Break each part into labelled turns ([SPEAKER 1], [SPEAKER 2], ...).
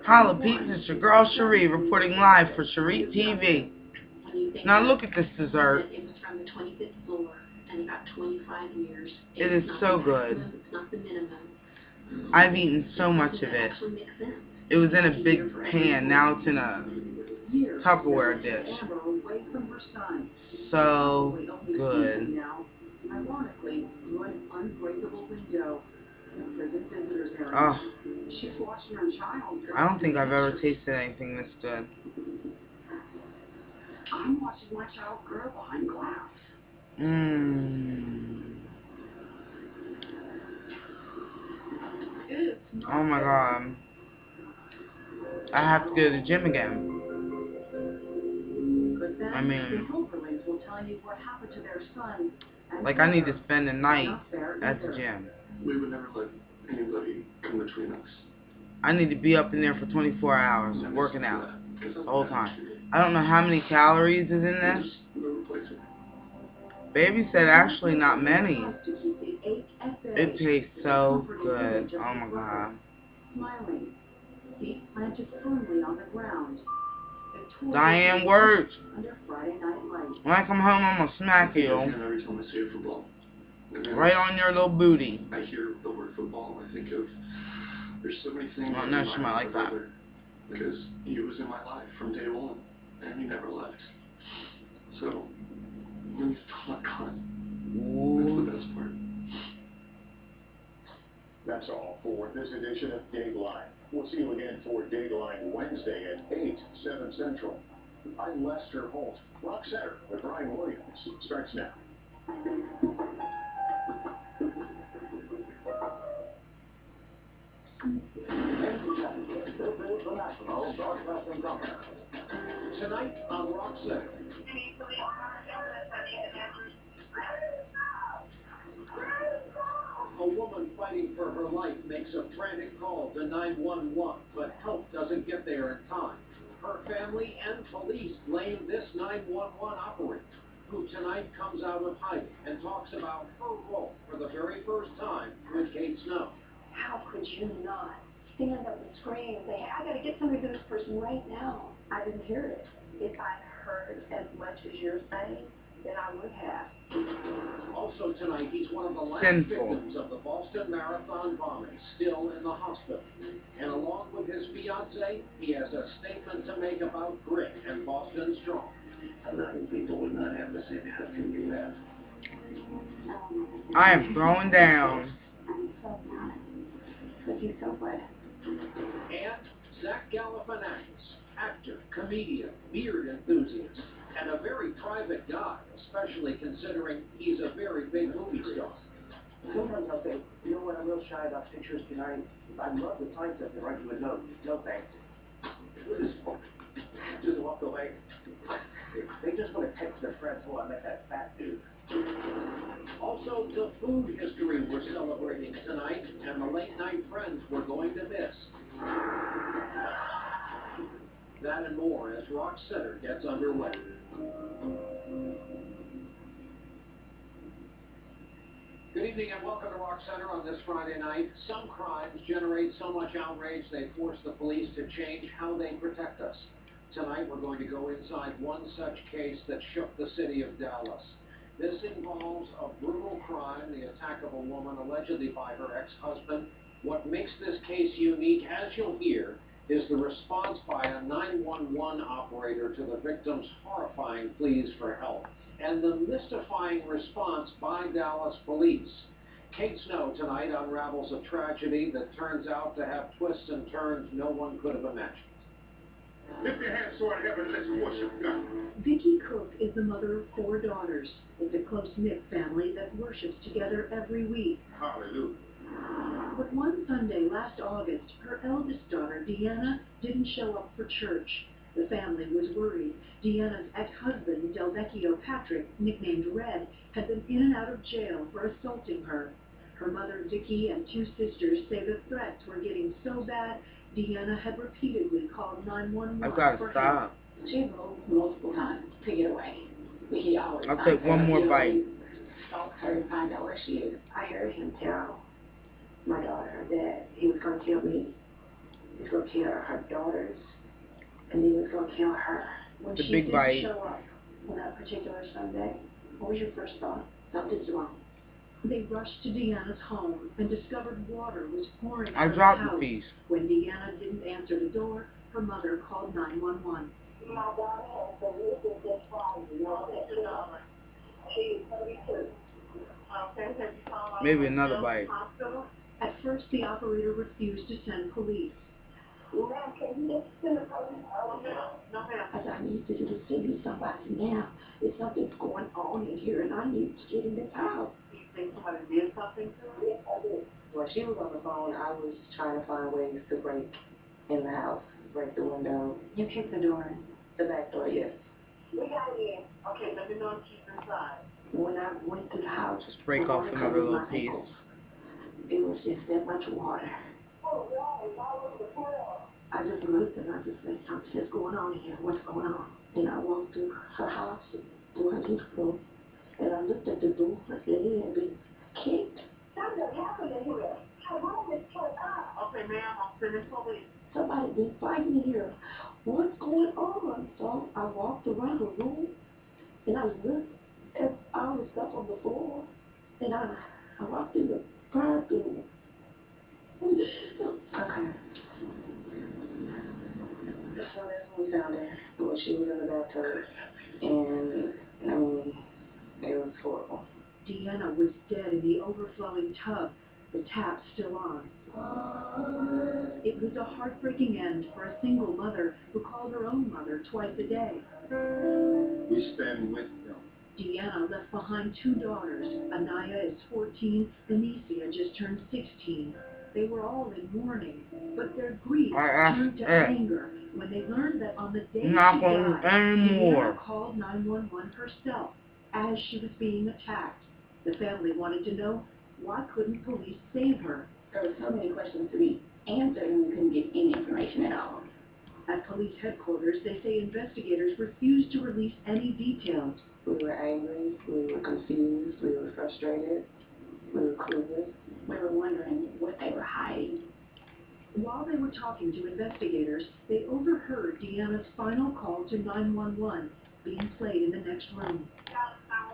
[SPEAKER 1] Holla peeps, it's your girl Schree reporting live for SchreeTV. Now look at this dessert. It is so good. I've eaten so much of it. It was in a big pan, now it's in a Tupperware dish. So good. Oh, I don't think I've ever tasted anything this good.
[SPEAKER 2] I'm watching my child grow behind glass.
[SPEAKER 1] Oh my god. I have to go to the gym again. I mean, like I need to spend the night at the gym.
[SPEAKER 3] We would never let anybody come between us.
[SPEAKER 1] I need to be up in there for 24 hours working out the whole time. I don't know how many calories is in this. Baby said actually not many. It tastes so good. Oh my god. Diane works. When I come home, I'm gonna smack you.
[SPEAKER 3] Every time I see a football.
[SPEAKER 1] Right on your little booty.
[SPEAKER 3] I hear the word football, I think of there's so many things.
[SPEAKER 1] Oh no, she might like that.
[SPEAKER 3] Because he was in my life from day one, and he never left. So when he's not gone, that's the best part.
[SPEAKER 4] That's all for this edition of Dateline. We'll see you again for Dateline Wednesday at 8, 7 Central. I'm Lester Holt. Rock Center with Brian Williams starts now.
[SPEAKER 5] Tonight on Rock Center. A woman fighting for her life makes a frantic call to 911, but help doesn't get there in time. Her family and police blame this 911 operator, who tonight comes out of hiding and talks about her role for the very first time with Kate Snow.
[SPEAKER 2] How could you not stand up and scream and say, hey, I got to get somebody to this person right now? I didn't hear it. If I heard as much as you're saying, then I would have.
[SPEAKER 5] Also tonight, he's one of the last victims of the Boston Marathon bombing, still in the hospital. And along with his fiancée, he has a statement to make about grit and Boston strong.
[SPEAKER 3] 11 people would not have the same attitude you have.
[SPEAKER 1] I am throwing down.
[SPEAKER 2] I'm so mad. But he's so good.
[SPEAKER 5] And Zach Galifianakis, actor, comedian, beard enthusiast, and a very private guy, especially considering he's a very big movie star.
[SPEAKER 6] Sometimes I'll say, you know what, I'm real shy about pictures tonight. I'd love to sign something, write you a note. No thanks. Just walk away. They just want to text their friends, oh, I met that fat dude.
[SPEAKER 5] Also, the food history we're celebrating tonight, and the late night friends we're going to miss. That and more as Rock Center gets underway. Good evening and welcome to Rock Center on this Friday night. Some crimes generate so much outrage they force the police to change how they protect us. Tonight we're going to go inside one such case that shook the city of Dallas. This involves a brutal crime, the attack of a woman allegedly by her ex-husband. What makes this case unique, as you'll hear, is the response by a 911 operator to the victim's horrifying pleas for help, and the mystifying response by Dallas police. Kate Snow tonight unravels a tragedy that turns out to have twists and turns no one could have imagined.
[SPEAKER 4] Lift your hands toward heaven, let's worship God.
[SPEAKER 7] Vicki Cook is the mother of 4 daughters. It's a close-knit family that worships together every week.
[SPEAKER 4] Hallelujah.
[SPEAKER 7] But one Sunday last August, her eldest daughter, Deanna, didn't show up for church. The family was worried. Deanna's ex-husband, Delvecchio Patrick, nicknamed Red, had been in and out of jail for assaulting her. Her mother, Vicki, and 2 sisters say the threats were getting so bad, Deanna had repeatedly called 911
[SPEAKER 1] I've got to
[SPEAKER 7] for
[SPEAKER 1] stop.
[SPEAKER 7] help. She moved multiple times to get away. Vicki always
[SPEAKER 1] I'll take one more bite.
[SPEAKER 7] Stalked her and find out where she is. I heard him tell
[SPEAKER 2] my daughter that he was going to kill me. He was going to kill her daughters, and then he was going to kill her. When
[SPEAKER 1] The
[SPEAKER 2] she
[SPEAKER 1] big
[SPEAKER 2] didn't
[SPEAKER 1] bite.
[SPEAKER 2] show up on that particular Sunday, what was your first thought? Something's wrong.
[SPEAKER 7] They rushed to Deanna's home and discovered water was pouring
[SPEAKER 1] I
[SPEAKER 7] out of the
[SPEAKER 1] dropped the
[SPEAKER 7] house.
[SPEAKER 1] piece.
[SPEAKER 7] When Deanna didn't answer the door, her mother called 911.
[SPEAKER 2] My daughter has the lupus that's Friday. She is 32.
[SPEAKER 1] Maybe another bite.
[SPEAKER 7] At first, the operator refused to send police.
[SPEAKER 2] Ma'am, can you send the police? No, ma'am. I said, I need you to send me somebody now. There's something's going on in here, and I need to get in this house. Do you think somebody did something to her? Yes, I did.
[SPEAKER 8] While she was on the phone, I was trying to find ways to break in the house, break the window.
[SPEAKER 2] You kicked the door in.
[SPEAKER 8] The back door, yes.
[SPEAKER 2] We got it in. Okay, let me know if she's inside. When I went to the house,
[SPEAKER 1] Just break off another little piece.
[SPEAKER 2] It was just that much water. Oh, wow. I just looked and I just said, something's going on here. What's going on? And I walked through her house, through her living room, and I looked at the door and it had been kicked. Something happened in here. Her room is shut up. Okay, ma'am, I'm finished police. Somebody been fighting in here. What's going on? So I walked around the room and I looked at all the stuff on the floor, and I walked in the bathroom. Okay.
[SPEAKER 8] So that's when we found her. Well, she was in the bathtub, and I mean, it was horrible.
[SPEAKER 7] Deanna was dead in the overflowing tub, the tap still on. It was a heartbreaking end for a single mother who called her own mother twice a day.
[SPEAKER 4] We stand with them.
[SPEAKER 7] Deanna left behind 2 daughters. Anaya is 14, Benicia just turned 16. They were all in mourning, but their grief turned to anger when they learned that on the day she died, Deanna called 911 herself as she was being attacked. The family wanted to know, why couldn't police save her?
[SPEAKER 2] There were so many questions to be answered and we couldn't get any information at all.
[SPEAKER 7] At police headquarters, they say investigators refused to release any details.
[SPEAKER 8] We were angry, we were confused, we were frustrated, we were clueless.
[SPEAKER 2] We were wondering what they were hiding.
[SPEAKER 7] While they were talking to investigators, they overheard Deanna's final call to 911 being played in the next room.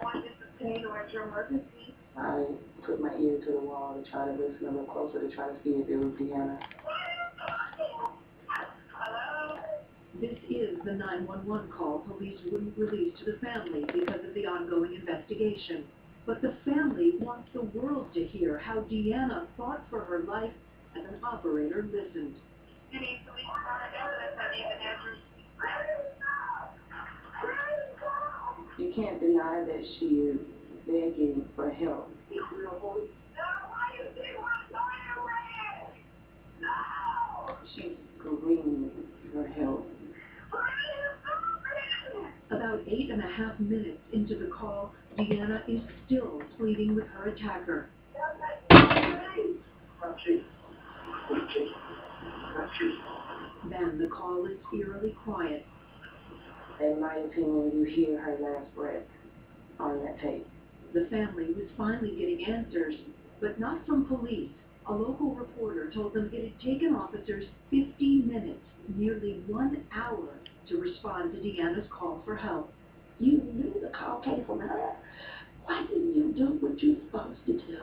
[SPEAKER 2] 911, this is Tina, what's your emergency?
[SPEAKER 8] I put my ear to the wall to try to listen a little closer to try to see if it was Deanna.
[SPEAKER 2] Hello?
[SPEAKER 7] This is the 911 call police wouldn't release to the family because of the ongoing investigation. But the family wants the world to hear how Deanna fought for her life and an operator listened.
[SPEAKER 2] You need police evidence, I need an address.
[SPEAKER 8] You can't deny that she is begging for help. She's screaming for help.
[SPEAKER 7] About 8.5 minutes into the call, Deanna is still pleading with her attacker. Then the call is eerily quiet.
[SPEAKER 8] In my opinion, you hear her last breath on that tape.
[SPEAKER 7] The family was finally getting answers, but not from police. A local reporter told them it had taken officers 50 minutes, nearly 1 hour, to respond to Deanna's call for help.
[SPEAKER 2] You knew the call came from her. Why didn't you do what you're supposed to do?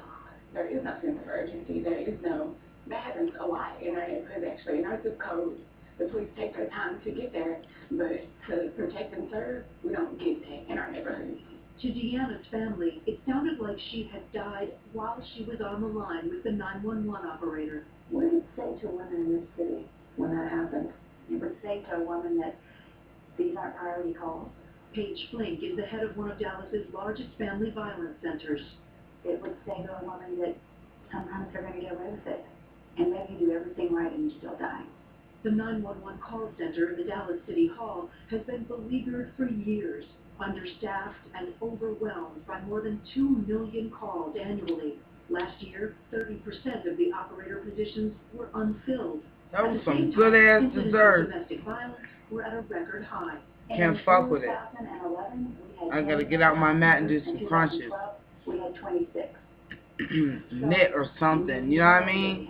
[SPEAKER 8] There is no sense of urgency. There is no, that happens a lot in our neighborhood, actually. In our zip code, the police take their time to get there, but to protect and serve, we don't get that in our neighborhood.
[SPEAKER 7] To Deanna's family, it sounded like she had died while she was on the line with the 911 operator.
[SPEAKER 2] What did it say to women in this city when that happened? It would say to a woman that these aren't priority calls.
[SPEAKER 7] Paige Flink is the head of one of Dallas's largest family violence centers.
[SPEAKER 2] It would say to a woman that sometimes they're going to get away with it, and maybe you do everything right and you still die.
[SPEAKER 7] The 911 call center in the Dallas City Hall has been beleaguered for years, understaffed and overwhelmed by more than 2 million calls annually. Last year, 30% of the operator positions were unfilled.
[SPEAKER 1] That was some good ass dessert.
[SPEAKER 7] Domestic violence were at a record high.
[SPEAKER 1] Can't fuck with it. I gotta get out my mat and do some crunches.
[SPEAKER 2] We had 26.
[SPEAKER 1] knit or something. You know what I mean?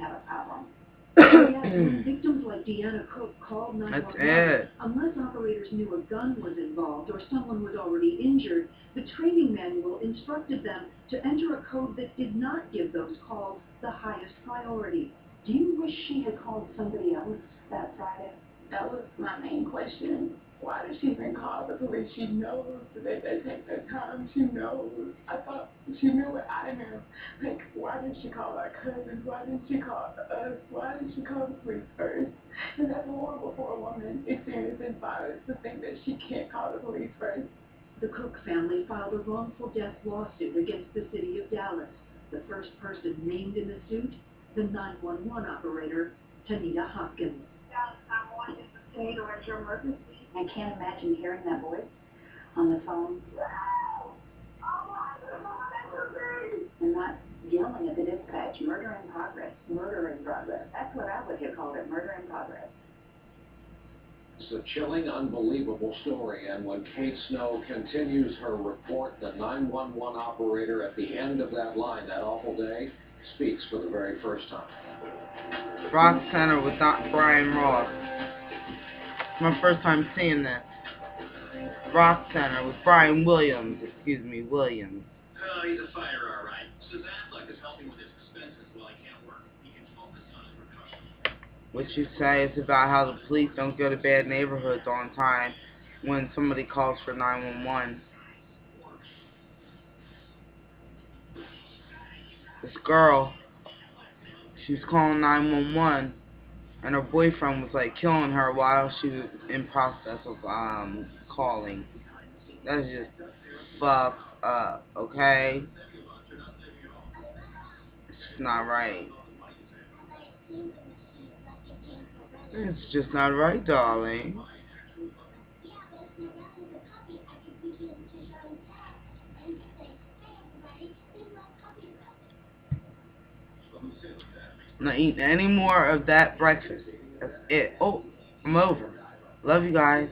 [SPEAKER 7] When victims like Deanna Cook called 911,
[SPEAKER 1] That's it.
[SPEAKER 7] unless operators knew a gun was involved or someone was already injured, the training manual instructed them to enter a code that did not give those calls the highest priority.
[SPEAKER 2] Do you wish she had called somebody else that Friday?
[SPEAKER 8] That was my main question. Why did she even call the police? She knows that they take their time. She knows. I thought she knew what I knew. Like, why didn't she call our cousins? Why didn't she call us? Why didn't she call the police first? And that's horrible for a woman experiencing violence to think that she can't call the police first.
[SPEAKER 7] The Cook family filed a wrongful death lawsuit against the city of Dallas. The first person named in the suit, the 911 operator, Tanita Hopkins.
[SPEAKER 2] Dallas 911 is the state or is your emergency? I can't imagine hearing that voice on the phone. And not yelling at the dispatch, murder in progress, murder in progress. That's what I would have called it, murder in progress.
[SPEAKER 5] It's a chilling, unbelievable story, and when Kate Snow continues her report, the 911 operator at the end of that line, that awful day, speaks for the very first time.
[SPEAKER 1] Rock Center with Brian Ross. My first time seeing this. Rock Center with Brian Williams. Excuse me, Williams.
[SPEAKER 9] Oh, he's a fighter, all right. Says Affleck is helping with his expenses while he can't work. He can focus on his recovery.
[SPEAKER 1] What you say is about how the police don't go to bad neighborhoods on time when somebody calls for 911. This girl, she was calling 911, and her boyfriend was like killing her while she was in process of calling. That's just fucked up, okay? It's just not right. It's just not right, darling. I'm not eating any more of that breakfast. That's it. Oh, I'm over. Love you guys.